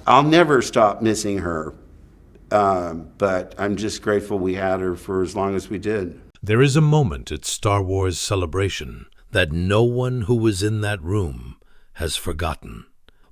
I'll never stop missing her, but I'm just grateful we had her for as long as we did. There is a moment at Star Wars Celebration that no one who was in that room has forgotten.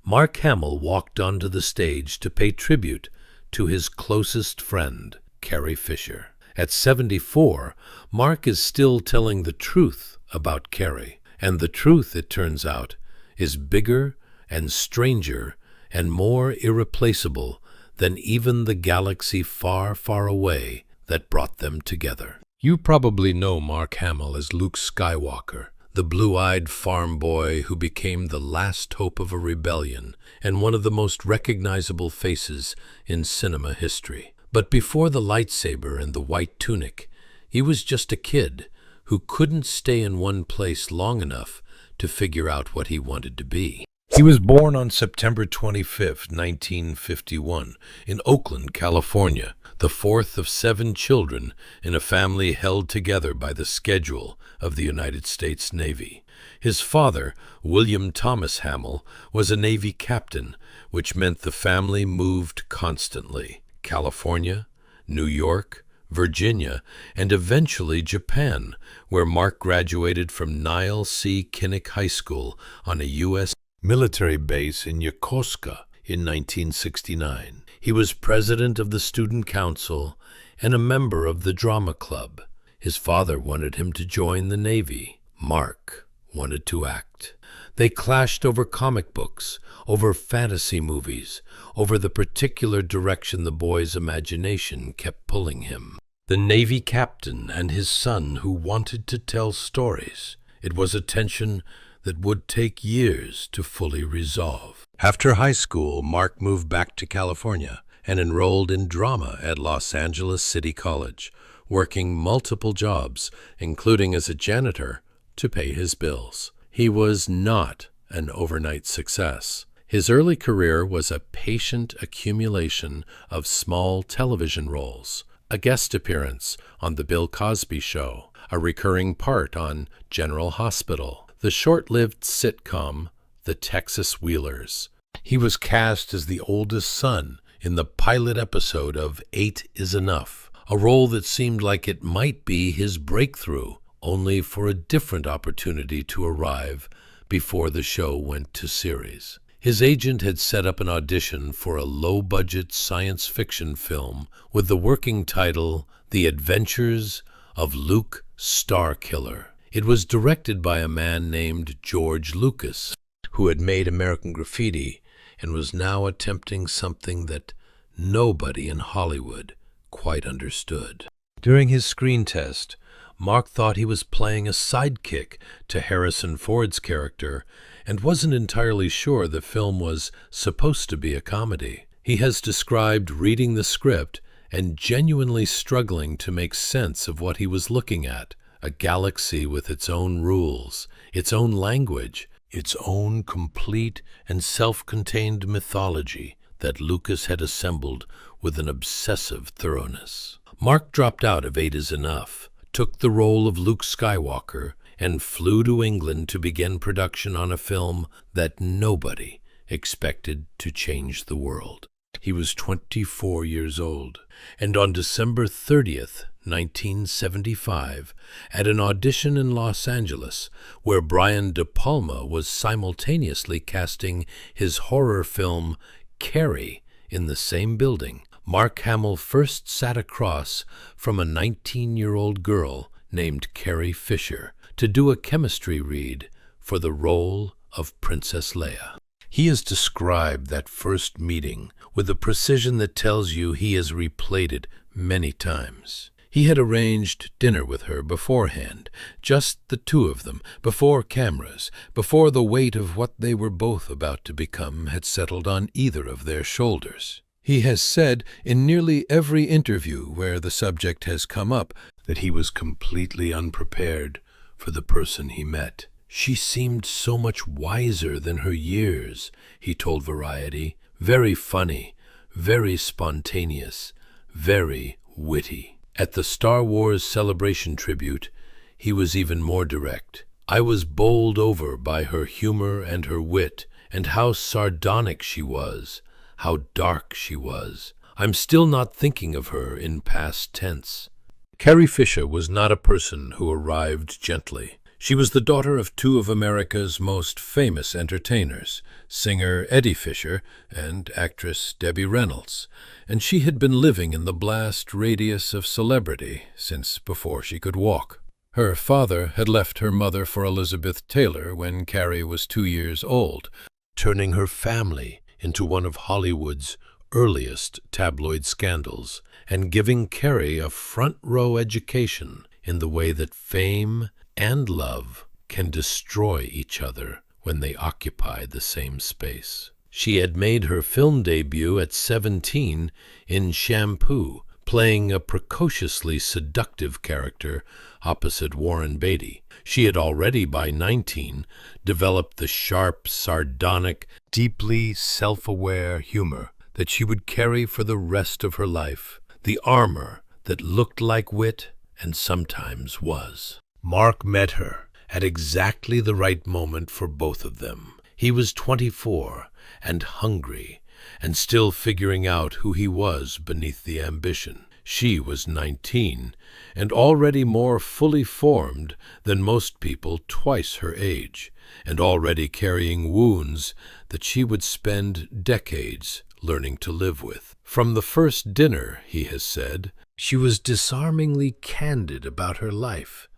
Mark Hamill walked onto the stage to pay tribute to his closest friend, Carrie Fisher. At 74, Mark is still telling the truth about Carrie, and the truth, it turns out, is bigger and stranger and more irreplaceable than even the galaxy far, far away that brought them together. You probably know Mark Hamill as Luke Skywalker, the blue-eyed farm boy who became the last hope of a rebellion and one of the most recognizable faces in cinema history. But before the lightsaber and the white tunic, he was just a kid who couldn't stay in one place long enough to figure out what he wanted to be. He was born on September 25, 1951, in Oakland, California, the fourth of 7 children in a family held together by the schedule of the United States Navy. His father, William Thomas Hamill, was a Navy captain, which meant the family moved constantly. California, New York, Virginia, and eventually Japan, where Mark graduated from Niall C. Kinnick High School on a U.S. military base in Yokosuka in 1969. He was president of the student council and a member of the drama club. His father wanted him to join the Navy. Mark wanted to act. They clashed over comic books, over fantasy movies, over the particular direction the boy's imagination kept pulling him. The Navy captain and his son who wanted to tell stories. It was a tension that would take years to fully resolve. After high school, Mark moved back to California and enrolled in drama at Los Angeles City College, working multiple jobs, including as a janitor, to pay his bills. He was not an overnight success. His early career was a patient accumulation of small television roles, a guest appearance on The Bill Cosby Show, a recurring part on General Hospital, the short-lived sitcom The Texas Wheelers. He was cast as the oldest son in the pilot episode of 8 is Enough, a role that seemed like it might be his breakthrough, only for a different opportunity to arrive before the show went to series. His agent had set up an audition for a low-budget science fiction film with the working title The Adventures of Luke Starkiller. It was directed by a man named George Lucas, who had made American Graffiti and was now attempting something that nobody in Hollywood quite understood. During his screen test, Mark thought he was playing a sidekick to Harrison Ford's character and wasn't entirely sure the film was supposed to be a comedy. He has described reading the script and genuinely struggling to make sense of what he was looking at, a galaxy with its own rules, its own language, its own complete and self-contained mythology that Lucas had assembled with an obsessive thoroughness. Mark dropped out of 8 is Enough, took the role of Luke Skywalker, and flew to England to begin production on a film that nobody expected to change the world. He was 24 years old, and on December 30th, 1975, at an audition in Los Angeles, where Brian De Palma was simultaneously casting his horror film Carrie in the same building, Mark Hamill first sat across from a 19-year-old girl named Carrie Fisher to do a chemistry read for the role of Princess Leia. He has described that first meeting with a precision that tells you he has replayed it many times. He had arranged dinner with her beforehand, just the two of them, before cameras, before the weight of what they were both about to become had settled on either of their shoulders. He has said in nearly every interview where the subject has come up that he was completely unprepared for the person he met. She seemed so much wiser than her years, he told Variety. Very funny, very spontaneous, very witty. At the Star Wars Celebration tribute, he was even more direct. I was bowled over by her humor and her wit, and how sardonic she was, how dark she was. I'm still not thinking of her in past tense. Carrie Fisher was not a person who arrived gently. She was the daughter of two of America's most famous entertainers, singer Eddie Fisher and actress Debbie Reynolds, and she had been living in the blast radius of celebrity since before she could walk. Her father had left her mother for Elizabeth Taylor when Carrie was 2 years old, turning her family into one of Hollywood's earliest tabloid scandals, and giving Carrie a front-row education in the way that fame and love can destroy each other when they occupy the same space. She had made her film debut at 17 in Shampoo, playing a precociously seductive character opposite Warren Beatty. She had already, by 19, developed the sharp, sardonic, deeply self-aware humor that she would carry for the rest of her life, the armor that looked like wit and sometimes was. Mark met her at exactly the right moment for both of them. He was 24 and hungry and still figuring out who he was beneath the ambition. She was 19 and already more fully formed than most people twice her age, and already carrying wounds that she would spend decades learning to live with. From the first dinner, he has said, she was disarmingly candid about her life,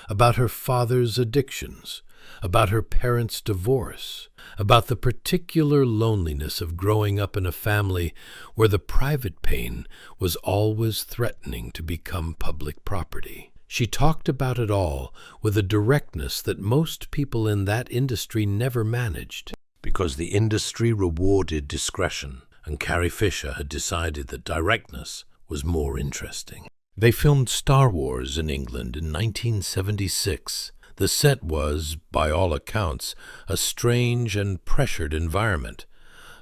about her father's addictions, about her parents' divorce, about the particular loneliness of growing up in a family where the private pain was always threatening to become public property. She talked about it all with a directness that most people in that industry never managed, because the industry rewarded discretion, and Carrie Fisher had decided that directness was more interesting. They filmed Star Wars in England in 1976. The set was, by all accounts, a strange and pressured environment.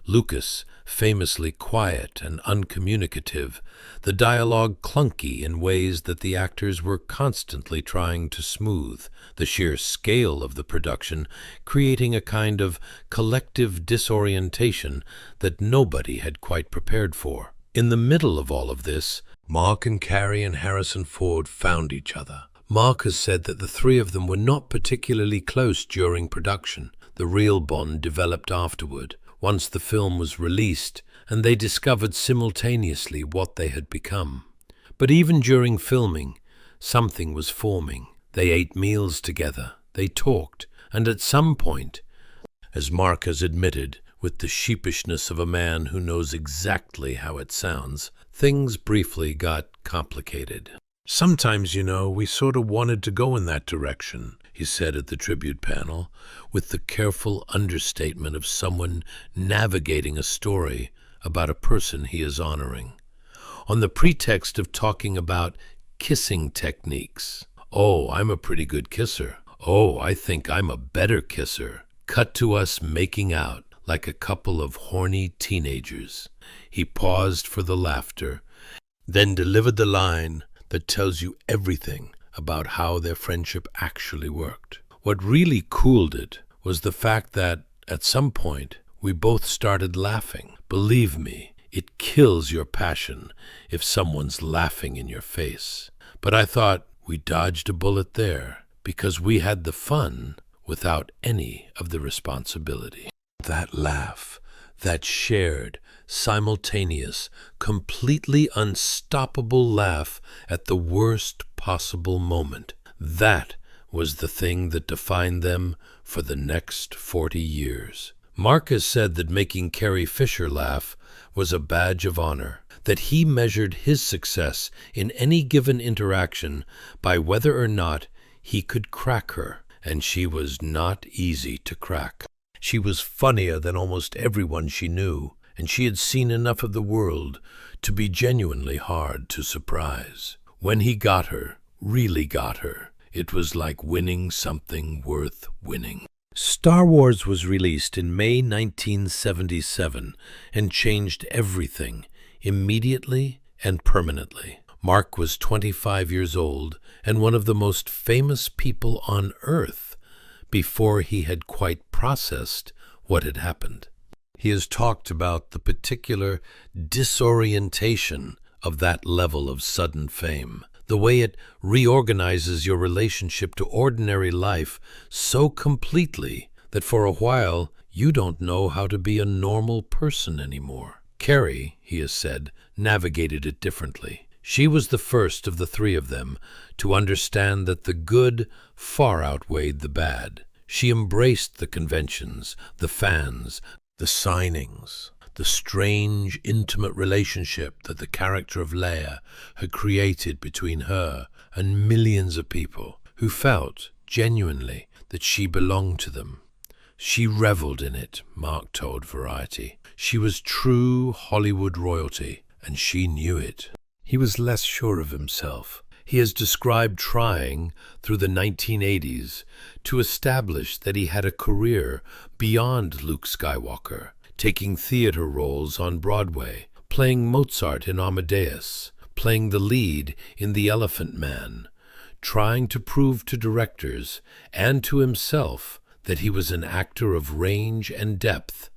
Lucas, famously quiet and uncommunicative, the dialogue clunky in ways that the actors were constantly trying to smooth, the sheer scale of the production creating a kind of collective disorientation that nobody had quite prepared for. In the middle of all of this, Mark and Carrie and Harrison Ford found each other. Mark has said that the three of them were not particularly close during production. The real bond developed afterward, once the film was released, and they discovered simultaneously what they had become. But even during filming, something was forming. They ate meals together, they talked, and at some point, as Mark has admitted, with the sheepishness of a man who knows exactly how it sounds, things briefly got complicated. Sometimes, we sort of wanted to go in that direction, he said at the tribute panel, with the careful understatement of someone navigating a story about a person he is honoring, on the pretext of talking about kissing techniques. Oh, I'm a pretty good kisser. Oh, I think I'm a better kisser. Cut to us making out like a couple of horny teenagers. He paused for the laughter, then delivered the line that tells you everything about how their friendship actually worked. What really cooled it was the fact that, at some point, we both started laughing. Believe me, it kills your passion if someone's laughing in your face. But I thought we dodged a bullet there, because we had the fun without any of the responsibility. That laugh, that shared, simultaneous, completely unstoppable laugh at the worst possible moment. That was the thing that defined them for the next 40 years. Mark has said that making Carrie Fisher laugh was a badge of honor, that he measured his success in any given interaction by whether or not he could crack her, and she was not easy to crack. She was funnier than almost everyone she knew, and she had seen enough of the world to be genuinely hard to surprise. When he got her, really got her, it was like winning something worth winning. Star Wars was released in May 1977 and changed everything, immediately and permanently. Mark was 25 years old and one of the most famous people on Earth before he had quite processed what had happened. He has talked about the particular disorientation of that level of sudden fame, the way it reorganizes your relationship to ordinary life so completely that for a while you don't know how to be a normal person anymore. Carrie, he has said, navigated it differently. She was the first of the three of them to understand that the good far outweighed the bad. She embraced the conventions, the fans, the signings, the strange, intimate relationship that the character of Leia had created between her and millions of people who felt, genuinely, that she belonged to them. She reveled in it, Mark told Variety. She was true Hollywood royalty, and she knew it. He was less sure of himself. He has described trying, through the 1980s, to establish that he had a career beyond Luke Skywalker, taking theater roles on Broadway, playing Mozart in Amadeus, playing the lead in The Elephant Man, trying to prove to directors and to himself that he was an actor of range and depth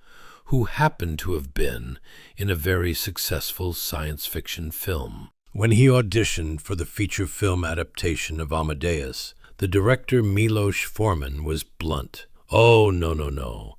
who happened to have been in a very successful science fiction film. When he auditioned for the feature film adaptation of Amadeus, the director Milos Forman was blunt. "Oh, no, no, no.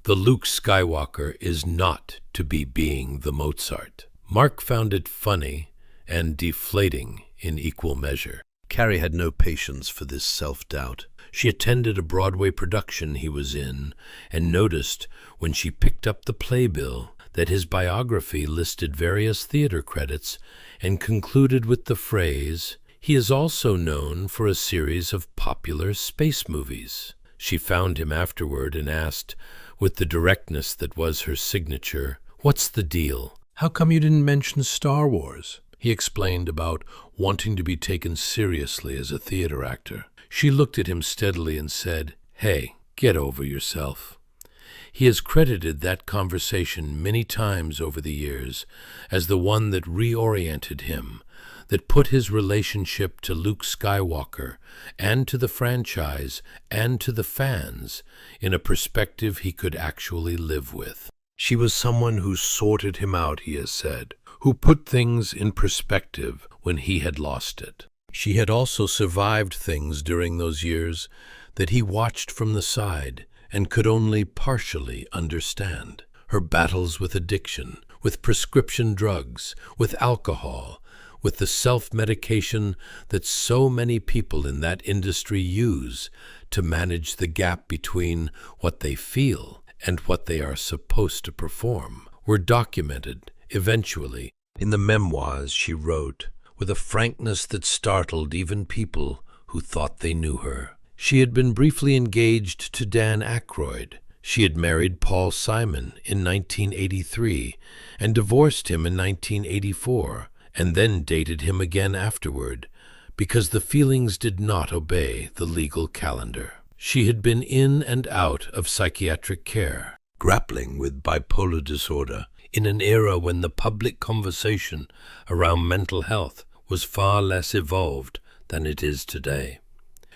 The Luke Skywalker is not to be being the Mozart." Mark found it funny and deflating in equal measure. Carrie had no patience for this self-doubt. She attended a Broadway production he was in and noticed, when she picked up the playbill, that his biography listed various theater credits and concluded with the phrase, "He is also known for a series of popular space movies." She found him afterward and asked, with the directness that was her signature, "What's the deal? How come you didn't mention Star Wars?" He explained about wanting to be taken seriously as a theater actor. She looked at him steadily and said, "Hey, get over yourself." He has credited that conversation many times over the years as the one that reoriented him, that put his relationship to Luke Skywalker and to the franchise and to the fans in a perspective he could actually live with. She was someone who sorted him out, he has said, who put things in perspective when he had lost it. She had also survived things during those years that he watched from the side and could only partially understand. Her battles with addiction, with prescription drugs, with alcohol, with the self-medication that so many people in that industry use to manage the gap between what they feel and what they are supposed to perform, were documented, eventually, in the memoirs she wrote, with a frankness that startled even people who thought they knew her. She had been briefly engaged to Dan Aykroyd. She had married Paul Simon in 1983 and divorced him in 1984, and then dated him again afterward, because the feelings did not obey the legal calendar. She had been in and out of psychiatric care, grappling with bipolar disorder, in an era when the public conversation around mental health was far less evolved than it is today.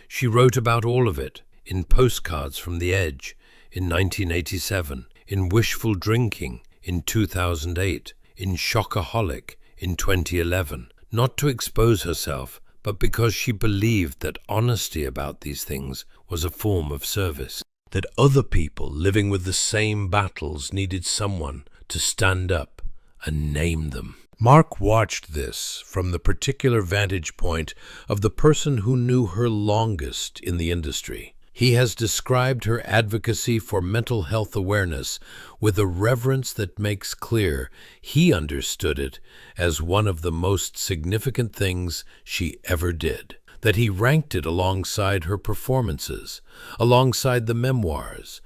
She wrote about all of it in Postcards from the Edge in 1987, in Wishful Drinking in 2008, in Shockaholic in 2011, not to expose herself, but because she believed that honesty about these things was a form of service, that other people living with the same battles needed someone to stand up and name them. Mark watched this from the particular vantage point of the person who knew her longest in the industry. He has described her advocacy for mental health awareness with a reverence that makes clear he understood it as one of the most significant things she ever did, that he ranked it alongside her performances, alongside the memoirs,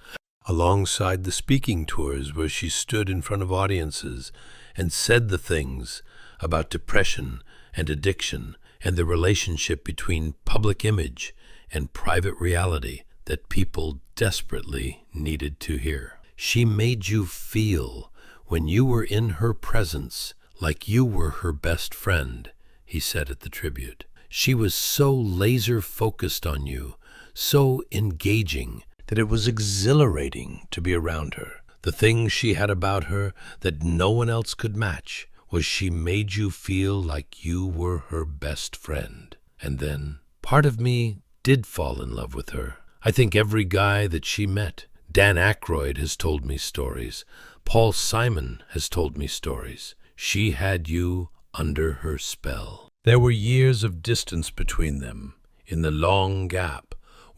alongside the speaking tours where she stood in front of audiences and said the things about depression and addiction and the relationship between public image and private reality that people desperately needed to hear. She made you feel, when you were in her presence, like you were her best friend, he said at the tribute. She was so laser-focused on you, so engaging, that it was exhilarating to be around her. The thing she had about her that no one else could match was she made you feel like you were her best friend. And then part of me did fall in love with her. I think every guy that she met, Dan Aykroyd has told me stories. Paul Simon has told me stories. She had you under her spell. There were years of distance between them, in the long gap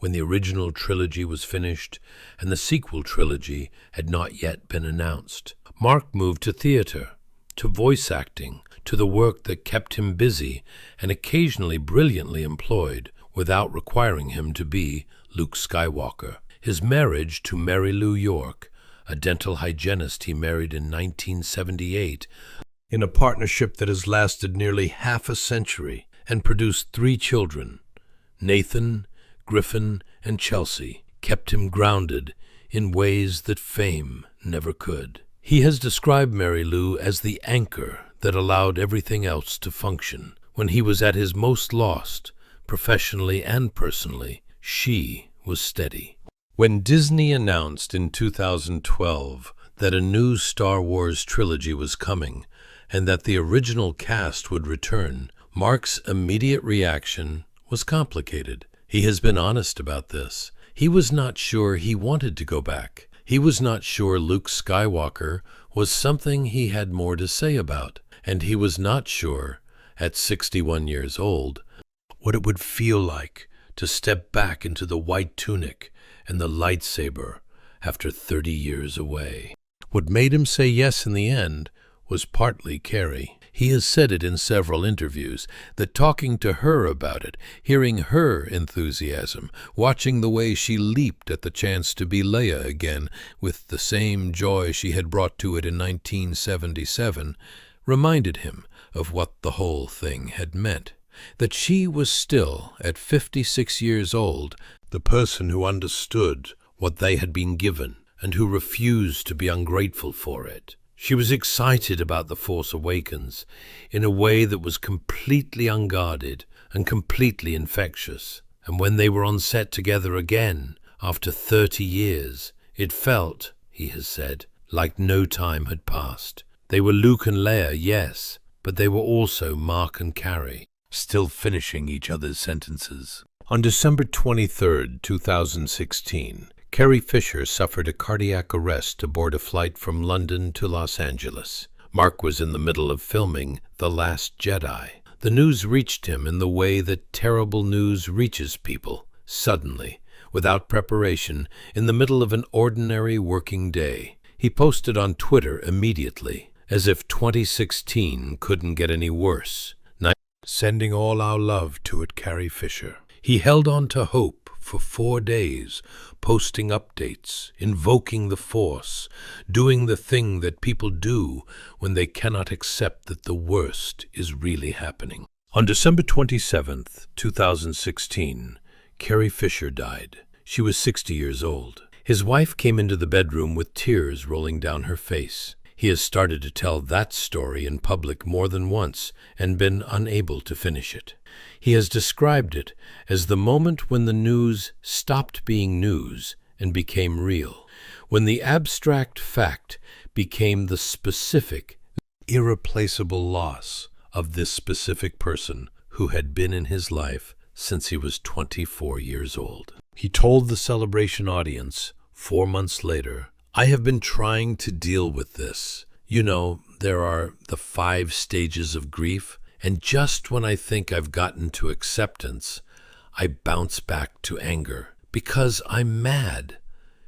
when the original trilogy was finished and the sequel trilogy had not yet been announced. Mark moved to theater, to voice acting, to the work that kept him busy and occasionally brilliantly employed without requiring him to be Luke Skywalker. His marriage to Mary Lou York, a dental hygienist he married in 1978, in a partnership that has lasted nearly half a century and produced 3 children, Nathan, Griffin, and Chelsea, kept him grounded in ways that fame never could. He has described Mary Lou as the anchor that allowed everything else to function. When he was at his most lost, professionally and personally, she was steady. When Disney announced in 2012 that a new Star Wars trilogy was coming and that the original cast would return, Mark's immediate reaction was complicated. He has been honest about this. He was not sure he wanted to go back. He was not sure Luke Skywalker was something he had more to say about, and he was not sure, at 61 years old, what it would feel like to step back into the white tunic and the lightsaber after 30 years away. What made him say yes in the end was partly Carrie. He has said it in several interviews, that talking to her about it, hearing her enthusiasm, watching the way she leaped at the chance to be Leia again with the same joy she had brought to it in 1977, reminded him of what the whole thing had meant. That she was still, at 56 years old, the person who understood what they had been given and who refused to be ungrateful for it. She was excited about The Force Awakens in a way that was completely unguarded and completely infectious. And when they were on set together again, after 30 years, it felt, he has said, like no time had passed. They were Luke and Leia, yes, but they were also Mark and Carrie, still finishing each other's sentences. On December 23, 2016, Carrie Fisher suffered a cardiac arrest aboard a flight from London to Los Angeles. Mark was in the middle of filming The Last Jedi. The news reached him in the way that terrible news reaches people, suddenly, without preparation, in the middle of an ordinary working day. He posted on Twitter immediately, as if 2016 couldn't get any worse. Sending all our love to it, Carrie Fisher. He held on to hope for 4 days, posting updates, invoking the Force, doing the thing that people do when they cannot accept that the worst is really happening. On December 27, 2016, Carrie Fisher died. She was 60 years old. His wife came into the bedroom with tears rolling down her face. He has started to tell that story in public more than once and been unable to finish it. He has described it as the moment when the news stopped being news and became real, when the abstract fact became the specific, irreplaceable loss of this specific person who had been in his life since he was 24 years old. He told the celebration audience 4 months later, "I have been trying to deal with this. You know, there are the 5 stages of grief, and just when I think I've gotten to acceptance, I bounce back to anger, because I'm mad.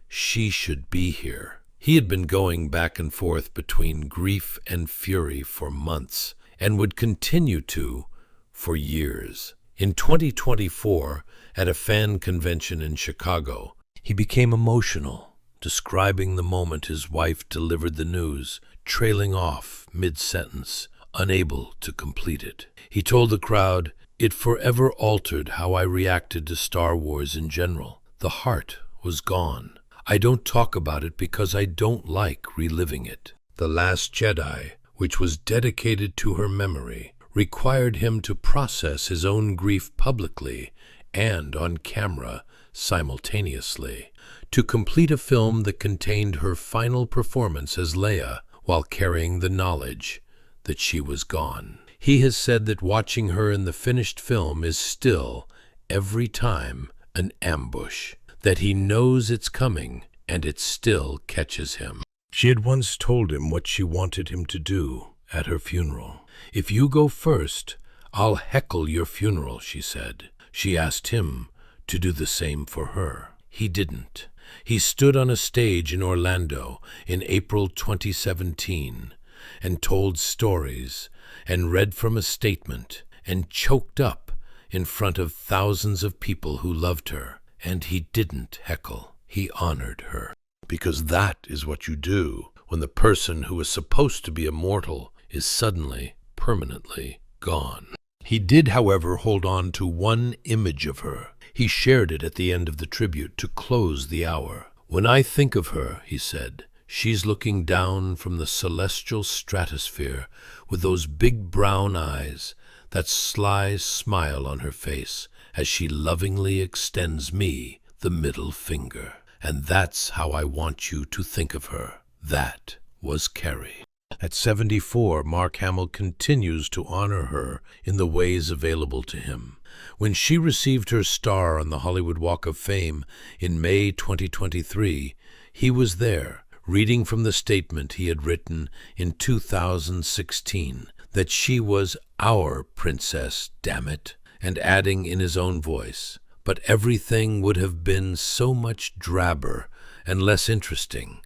She should be here." He had been going back and forth between grief and fury for months, and would continue to for years. In 2024, at a fan convention in Chicago, he became emotional, describing the moment his wife delivered the news, trailing off mid-sentence, unable to complete it. He told the crowd, "It forever altered how I reacted to Star Wars in general. The heart was gone. I don't talk about it because I don't like reliving it." The Last Jedi, which was dedicated to her memory, required him to process his own grief publicly and on camera simultaneously, to complete a film that contained her final performance as Leia while carrying the knowledge that she was gone. He has said that watching her in the finished film is still, every time, an ambush, that he knows it's coming and it still catches him. She had once told him what she wanted him to do at her funeral. "If you go first, I'll heckle your funeral," she said. She asked him to do the same for her. He didn't. He stood on a stage in Orlando in April 2017 and told stories and read from a statement and choked up in front of thousands of people who loved her. And he didn't heckle. He honored her. Because that is what you do when the person who is supposed to be immortal is suddenly, permanently gone. He did, however, hold on to one image of her. He shared it at the end of the tribute to close the hour. "When I think of her," he said, "she's looking down from the celestial stratosphere with those big brown eyes, that sly smile on her face as she lovingly extends me the middle finger. And that's how I want you to think of her." That was Carrie. At 74, Mark Hamill continues to honor her in the ways available to him. When she received her star on the Hollywood Walk of Fame in May 2023, he was there, reading from the statement he had written in 2016, that she was our princess, damn it, and adding in his own voice, "But everything would have been so much drabber and less interesting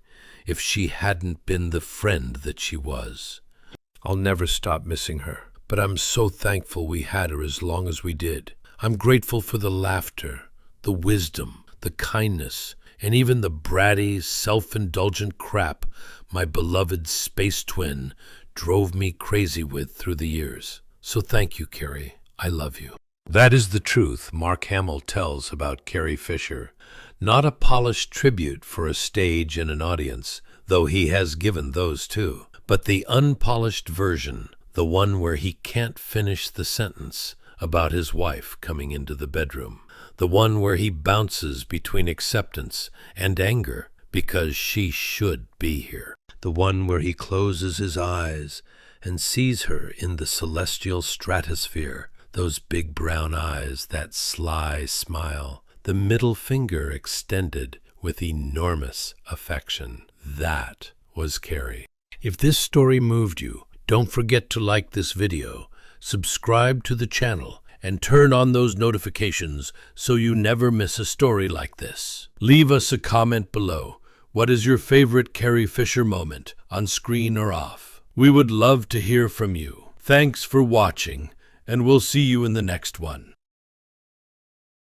if she hadn't been the friend that she was. I'll never stop missing her, but I'm so thankful we had her as long as we did. I'm grateful for the laughter, the wisdom, the kindness, and even the bratty, self-indulgent crap my beloved space twin drove me crazy with through the years. So thank you, Carrie. I love you." That is the truth Mark Hamill tells about Carrie Fisher. Not a polished tribute for a stage and an audience, though he has given those too, but the unpolished version, the one where he can't finish the sentence about his wife coming into the bedroom, the one where he bounces between acceptance and anger because she should be here, the one where he closes his eyes and sees her in the celestial stratosphere, those big brown eyes, that sly smile, the middle finger extended with enormous affection. That was Carrie. If this story moved you, don't forget to like this video, subscribe to the channel, and turn on those notifications so you never miss a story like this. Leave us a comment below. What is your favorite Carrie Fisher moment, on screen or off? We would love to hear from you. Thanks for watching, and we'll see you in the next one.